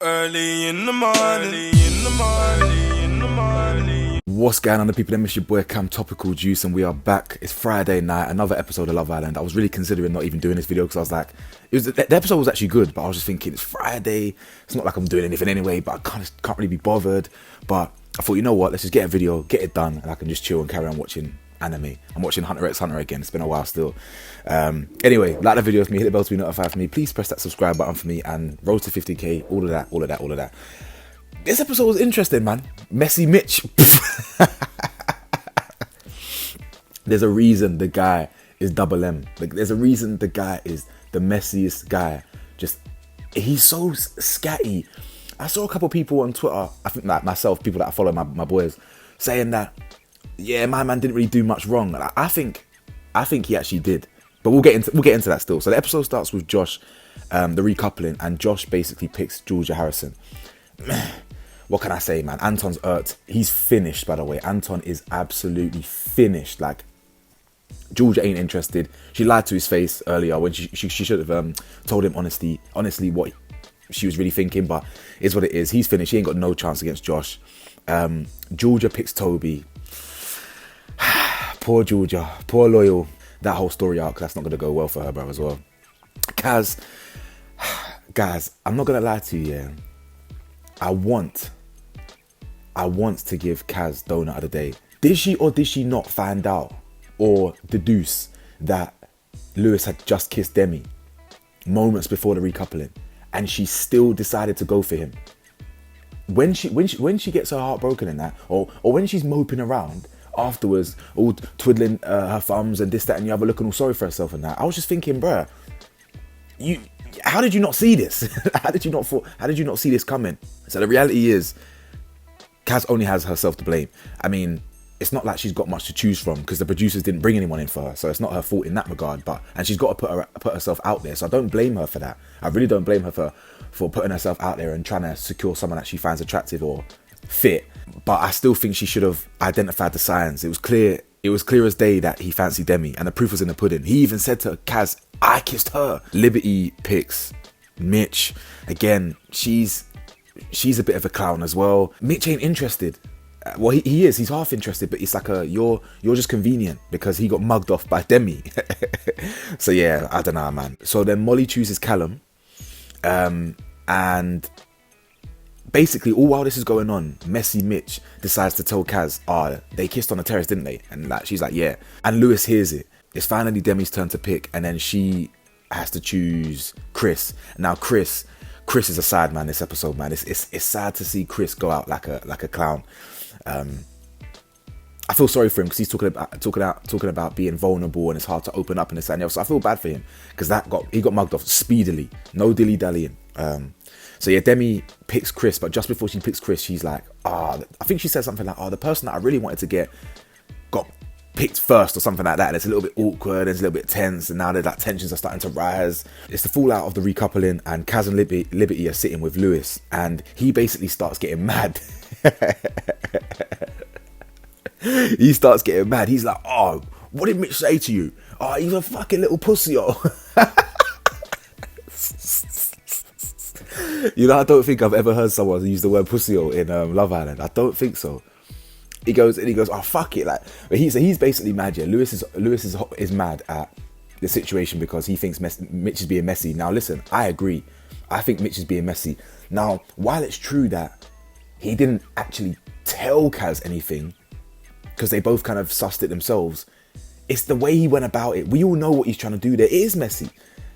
Early in the morning. What's going on, the people? It's your boy Cam Topical Juice, and we are back. It's Friday night, another episode of Love Island. I was really considering not even doing this video because I was like, the episode was actually good, but I was just thinking it's Friday. It's not like I'm doing anything anyway, but I can't really be bothered. But I thought, you know what? Let's just get a video, get it done, and I can just chill and carry on watching anime. I'm watching Hunter x Hunter again. It's been a while still. Anyway, like the video for me, hit the bell to be notified for me. Please press that subscribe button for me, and road to 50k. All of that. This episode was interesting, man. Messy Mitch. There's a reason the guy is double M. Like, there's a reason the guy is the messiest guy. He's so scatty. I saw a couple people on Twitter, I think like myself, people that I follow, my boys, saying that, yeah, my man didn't really do much wrong. And I think he actually did. But we'll get into that still. So the episode starts with Josh, the recoupling, and Josh basically picks Georgia Harrison. What can I say, man? Anton's hurt. He's finished, by the way. Anton is absolutely finished. Like, Georgia ain't interested. She lied to his face earlier when she should have told him honestly what she was really thinking, but it's what it is. He's finished. He ain't got no chance against Josh. Georgia picks Toby. Poor Georgia. Poor Loyal. That whole story arc, that's not going to go well for her, bro, as well. Kaz, guys, I'm not going to lie to you, yeah. I want to give Kaz donut of the day. Did she or did she not find out or deduce that Lewis had just kissed Demi moments before the recoupling, and she still decided to go for him? When she gets her heart broken in that, or when she's moping around afterwards, all twiddling her thumbs and this, that, and the other, looking all sorry for herself and that, I was just thinking, bruh, how did you not see this? How did you not see this coming? So the reality is, Kaz only has herself to blame. I mean, it's not like she's got much to choose from because the producers didn't bring anyone in for her, so it's not her fault in that regard. And she's got to put herself out there. So I don't blame her for that. I really don't blame her for putting herself out there and trying to secure someone that she finds attractive or fit. But I still think she should have identified the signs. It was clear as day that he fancied Demi, and the proof was in the pudding. He even said to Kaz, I kissed her. Liberty picks Mitch. Again, she's a bit of a clown as well. Mitch ain't interested. Well, he is. He's half interested, but it's like you're just convenient because he got mugged off by Demi. So yeah, I don't know, man. So then Molly chooses Callum, and basically, all while this is going on, Messy Mitch decides to tell Kaz, they kissed on the terrace, didn't they? And like, she's like, yeah. And Lewis hears it. It's finally Demi's turn to pick, and then she has to choose Chris. Now, Chris is a sad man this episode, man. It's sad to see Chris go out like a clown. I feel sorry for him because he's talking about being vulnerable and it's hard to open up and this and else. So I feel bad for him because he got mugged off speedily, no dilly dallying. So yeah, Demi picks Chris, but just before she picks Chris, she's like, I think she said something like, the person that I really wanted to get got picked first or something like that. And it's a little bit awkward, and it's a little bit tense, and now that tensions are starting to rise. It's the fallout of the recoupling, and Kaz and Liberty are sitting with Lewis, and he basically starts getting mad. He starts getting mad. He's like, what did Mitch say to you? He's a fucking little pussy, You know, I don't think I've ever heard someone use the word pussy in Love Island. I don't think so. He goes, fuck it. Like, but he's basically mad. Yeah, Lewis is mad at the situation because he thinks Mitch is being messy. Now, listen, I agree. I think Mitch is being messy. Now, while it's true that he didn't actually tell Kaz anything because they both kind of sussed it themselves, it's the way he went about it. We all know what he's trying to do there. It is messy.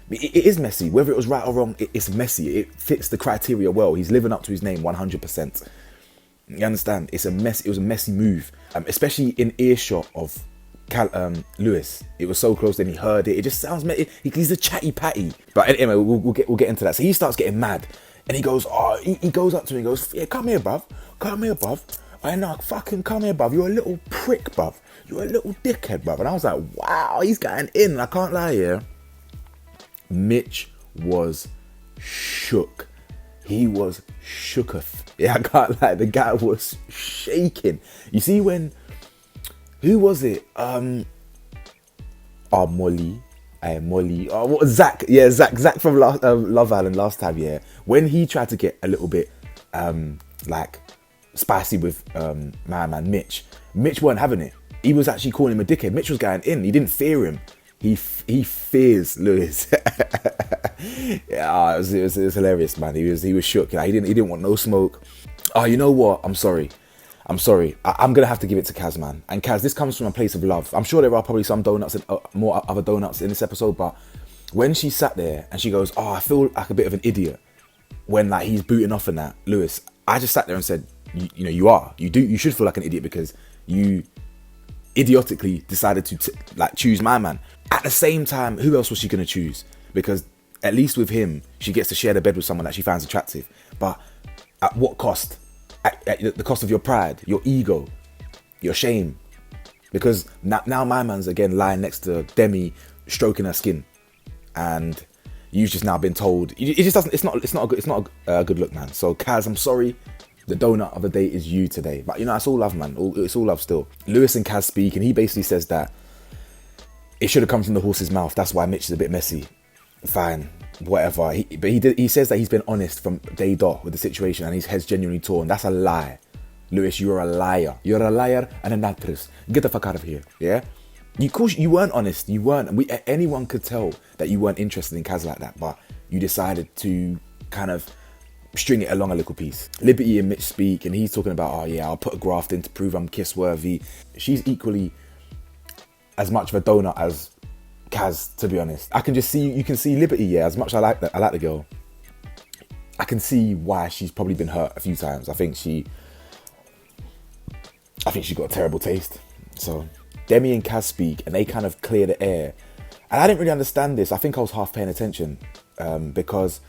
It is messy. Whether it was right or wrong, it's messy. It fits the criteria well. He's living up to his name 100%. You understand? It was a messy move, especially in earshot of Lewis. It was so close, then he heard it. It just sounds he's a chatty patty. But anyway, we'll get into that. So he starts getting mad, and he goes, he goes up to me and goes, yeah, come here, bruv. I know, fucking come here, bruv. You're a little prick, bruv. You're a little dickhead, bruv. And I was like, wow, he's getting in. I can't lie here. Mitch was shook. He was shooketh. Yeah, I can't lie. The guy was shaking. You see who was it? Molly Molly. Oh, what was Zach? Yeah, Zach from Love Island last time. Yeah, when he tried to get a little bit like spicy with my man Mitch. Mitch weren't having it. He was actually calling him a dickhead. Mitch was going in. He didn't fear him. He fears Lewis. Yeah, it was hilarious, man. He was shook. Like, he didn't want no smoke. Oh, you know what? I'm sorry. I'm gonna have to give it to Kaz, man. And Kaz, this comes from a place of love. I'm sure there are probably some donuts and more other donuts in this episode, but when she sat there and she goes, "Oh, I feel like a bit of an idiot," when like he's booting off and that, Lewis, I just sat there and said, you should feel like an idiot because you idiotically decided to like choose my man. At the same time, who else was she gonna choose? Because at least with him, she gets to share the bed with someone that she finds attractive. But at what cost? At the cost of your pride, your ego, your shame. Because now my man's again lying next to Demi, stroking her skin, and you've just now been told it just doesn't. It's not a good look, man. So Kaz, I'm sorry. The donut of the day is you today, but it's all love, man. It's all love still. Lewis and Kaz speak, and he basically says that it should have come from the horse's mouth. That's why Mitch is a bit messy. Fine, whatever. He says that he's been honest from day dot with the situation, and his head's genuinely torn. That's a lie. Lewis, you're a liar. You're a liar and an actress. Get the fuck out of here. Yeah. You weren't honest. You weren't. Anyone could tell that you weren't interested in Kaz like that, but you decided to kind of string it along a little piece. Liberty and Mitch speak, and he's talking about, oh yeah, I'll put a graft in to prove I'm kiss worthy. She's equally as much of a donut as Kaz, to be honest. You can see Liberty, yeah, as much as I like the girl, I can see why she's probably been hurt a few times. I think she got a terrible taste. So Demi and Kaz speak, and they kind of clear the air. And I didn't really understand this. I think I was half paying attention because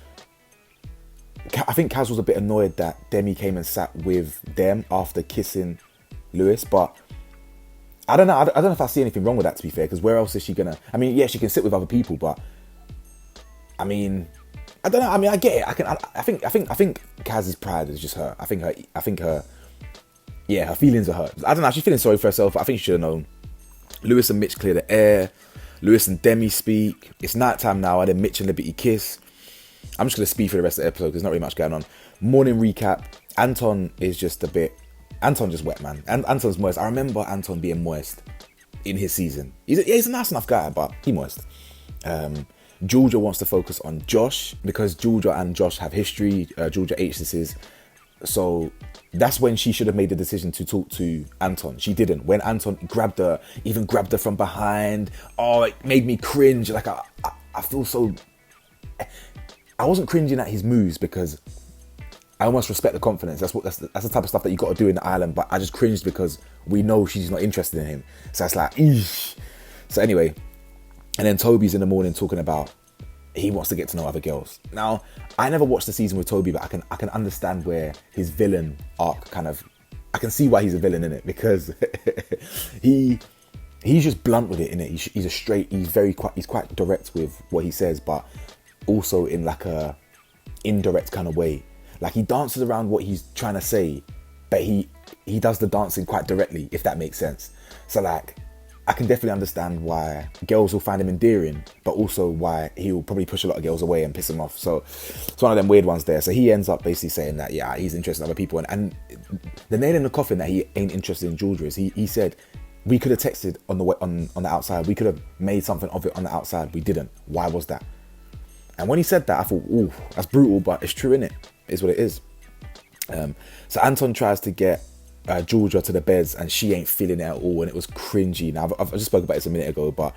I think Kaz was a bit annoyed that Demi came and sat with them after kissing Lewis, but I don't know. I don't know if I see anything wrong with that, to be fair, because where else is she gonna? I mean, yeah, she can sit with other people, but I mean, I don't know. I mean, I get it. I think Kaz's pride is just her. I think her. Yeah, her feelings are hurt. I don't know. She's feeling sorry for herself. I think she should have known. Lewis and Mitch clear the air. Lewis and Demi speak. It's nighttime now, and then Mitch and Liberty kiss. I'm just gonna speak for the rest of the episode because there's not really much going on. Morning recap. Anton is just wet, man. And Anton's moist. I remember Anton being moist in his season. He's a nice enough guy, but he's moist. Georgia wants to focus on Josh because Georgia and Josh have history. Georgia H this is. So that's when she should have made the decision to talk to Anton. She didn't. When Anton grabbed her from behind, it made me cringe. Like I feel so. I wasn't cringing at his moves because I almost respect the confidence. That's the type of stuff that you got to do in the island. But I just cringed because we know she's not interested in him. So it's like, eesh. So anyway, and then Toby's in the morning talking about he wants to get to know other girls. Now, I never watched the season with Toby, but I can understand where his villain arc I can see why he's a villain in it, because he's just blunt with it, innit? He's quite direct with what he says, but also in like a indirect kind of way. Like he dances around what he's trying to say, but he does the dancing quite directly, if that makes sense. So like, I can definitely understand why girls will find him endearing, but also why he'll probably push a lot of girls away and piss them off. So it's one of them weird ones there. So he ends up basically saying that, yeah, he's interested in other people. And the nail in the coffin that he ain't interested in Georgia is he said, we could have texted on the outside. We could have made something of it on the outside. We didn't. Why was that? And when he said that, I thought, ooh, that's brutal, but it's true, innit? It's what it is. So Anton tries to get Georgia to the beds, and she ain't feeling it at all, and it was cringy. Now I've just spoke about this a minute ago, but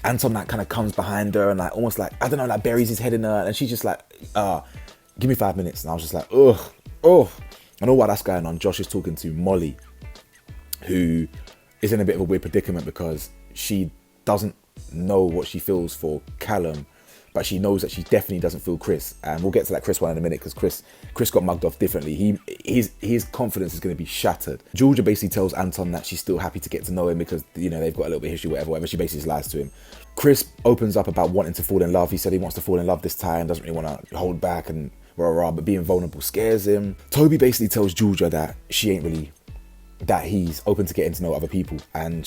Anton like kind of comes behind her and like almost like, I don't know, like buries his head in her, and she's just like, give me 5 minutes. And I was just like, oh. And all while that's going on, Josh is talking to Molly, who is in a bit of a weird predicament because she doesn't know what she feels for Callum, but she knows that she definitely doesn't feel Chris. And we'll get to that Chris one in a minute, because Chris got mugged off differently. His confidence is going to be shattered. Georgia basically tells Anton that she's still happy to get to know him because, you know, they've got a little bit of history, whatever. She basically just lies to him. Chris opens up about wanting to fall in love. He said he wants to fall in love this time, doesn't really want to hold back and but being vulnerable scares him. Toby basically tells Georgia that that he's open to getting to know other people. And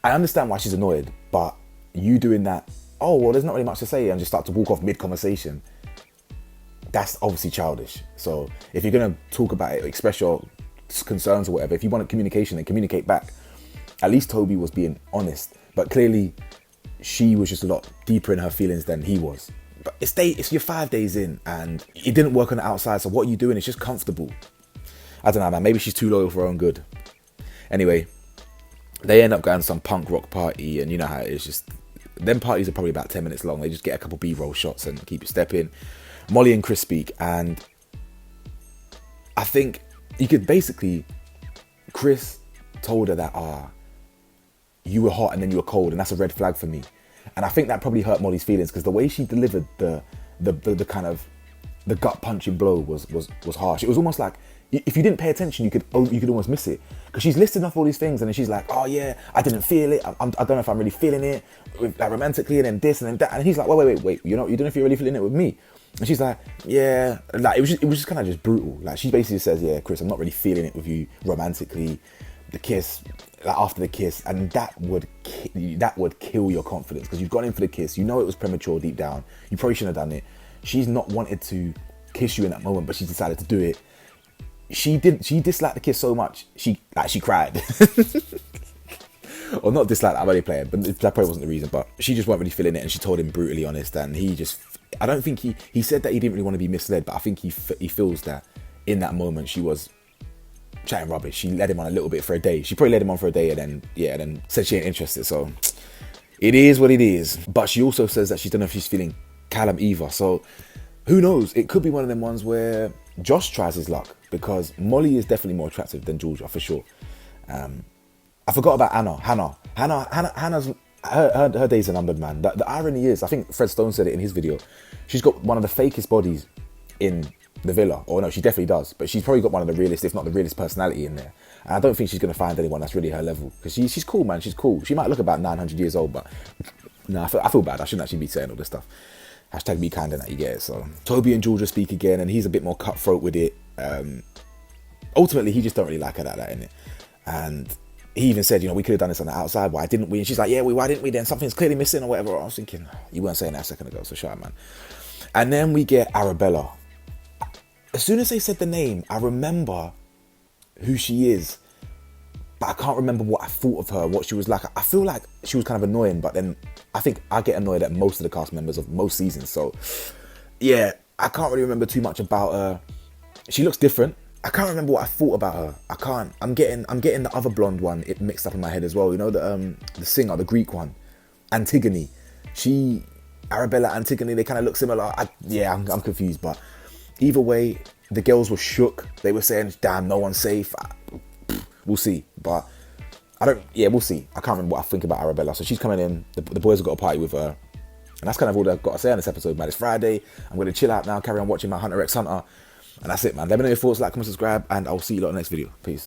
I understand why she's annoyed, but you doing that, oh, well, there's not really much to say, and just start to walk off mid-conversation, that's obviously childish. So if you're going to talk about it, express your concerns or whatever, if you want communication, then communicate back. At least Toby was being honest, but clearly she was just a lot deeper in her feelings than he was. But it's you're 5 days in and it didn't work on the outside, so what are you doing? It's just comfortable. I don't know, man. Maybe she's too loyal for her own good. Anyway, they end up going to some punk rock party, and you know how it is. Just them parties are probably about 10 minutes long. They just get a couple B-roll shots and keep it stepping. Molly and Chris speak, and I think you could basically, Chris told her that you were hot and then you were cold, and that's a red flag for me. And I think that probably hurt Molly's feelings, because the way she delivered the kind of the gut punching blow was harsh. It was almost like, if you didn't pay attention, you could almost miss it, because she's listing off all these things, and then she's like, oh yeah, I didn't feel it. I don't know if I'm really feeling it, like romantically, and then this and then that. And he's like, wait, you don't know if you're really feeling it with me. And she's like, yeah, like it was just kind of just brutal. Like she basically says, yeah, Chris, I'm not really feeling it with you romantically. The kiss, like after the kiss, and that would kill your confidence, because you've gone in for the kiss. You know it was premature deep down. You probably shouldn't have done it. She's not wanted to kiss you in that moment, but she decided to do it. She disliked the kiss so much, she cried. Or not disliked, I'm only playing, but that probably wasn't the reason, but she just wasn't really feeling it, and she told him brutally honest, and I don't think he said that he didn't really want to be misled, but I think he feels that in that moment she was chatting rubbish. She led him on a little bit for a day. She probably led him on for a day, and then said she ain't interested, so it is what it is. But she also says that she don't know if she's feeling Callum either, so who knows? It could be one of them ones where Josh tries his luck, because Molly is definitely more attractive than Georgia, for sure. I forgot about Hannah. Hannah's her days are numbered, man. The irony is, I think Fred Stone said it in his video, she's got one of the fakest bodies in the villa. Or no, she definitely does, but she's probably got one of the realest, if not the realest personality in there. And I don't think she's going to find anyone that's really her level, because she's cool, man. She's cool. She might look about 900 years old, but no, I feel bad. I shouldn't actually be saying all this stuff. Hashtag be kind and that, you get it. So Toby and Georgia speak again, and he's a bit more cutthroat with it. Ultimately, he just don't really like her that innit? And he even said, we could have done this on the outside. Why didn't we? And she's like, yeah, why didn't we then? Something's clearly missing or whatever. I was thinking, you weren't saying that a second ago, so shut up, man. And then we get Arabella. As soon as they said the name, I remember who she is, but I can't remember what I thought of her, what she was like. I feel like she was kind of annoying, but then I think I get annoyed at most of the cast members of most seasons. So yeah, I can't really remember too much about her. She looks different. I can't remember what I thought about her. I can't. I'm getting the other blonde one mixed up in my head as well. The singer, the Greek one, Antigone. Arabella, Antigone, they kind of look similar. I'm confused, but either way, the girls were shook. They were saying, damn, no one's safe. We'll see. But we'll see. I can't remember what I think about Arabella. So she's coming in. The boys have got a party with her. And that's kind of all I've got to say on this episode, man. It's Friday. I'm going to chill out now, carry on watching my Hunter x Hunter. And that's it, man. Let me know your thoughts, like, comment, subscribe, and I'll see you lot in the next video. Peace.